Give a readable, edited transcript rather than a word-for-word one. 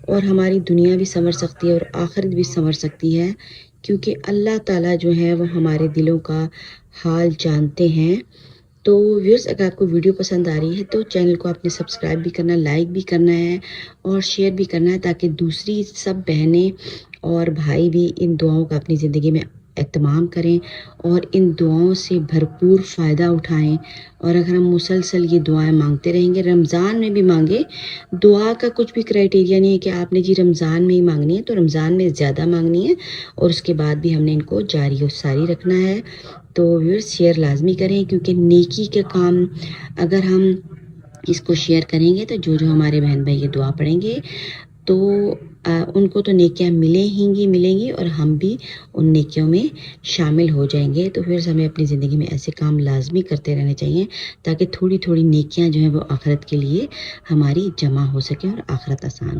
और हमारी दुनिया भी संवर सकती है और आखिरत भी संवर सकती है, क्योंकि अल्लाह ताला जो है वो हमारे दिलों का हाल जानते हैं। तो व्यूअर्स, अगर आपको वीडियो पसंद आ रही है तो चैनल को आपने सब्सक्राइब भी करना, लाइक भी करना है और शेयर भी करना है, ताकि दूसरी सब बहनें और भाई भी इन दुआओं का अपनी ज़िंदगी में एहतमाम करें और इन दुआओं से भरपूर फ़ायदा उठाएं। और अगर हम मुसलसल ये दुआएं मांगते रहेंगे, रमज़ान में भी मांगे, दुआ का कुछ भी क्राइटेरिया नहीं है कि आपने जी रमज़ान में ही मांगनी है, तो रमज़ान में ज़्यादा मांगनी है और उसके बाद भी हमने इनको जारी और सारी रखना है। तो व्यूअर्स, शेयर लाजमी करें, क्योंकि नेकी के काम अगर हम इसको शेयर करेंगे तो जो जो हमारे बहन भाई ये दुआ पढ़ेंगे तो उनको तो नेकियां मिलेंगी और हम भी उन नेकियों में शामिल हो जाएंगे। तो फिर हमें अपनी ज़िंदगी में ऐसे काम लाजमी करते रहने चाहिए, ताकि थोड़ी थोड़ी नेकियां जो है वो आखिरत के लिए हमारी जमा हो सके और आखिरत आसान।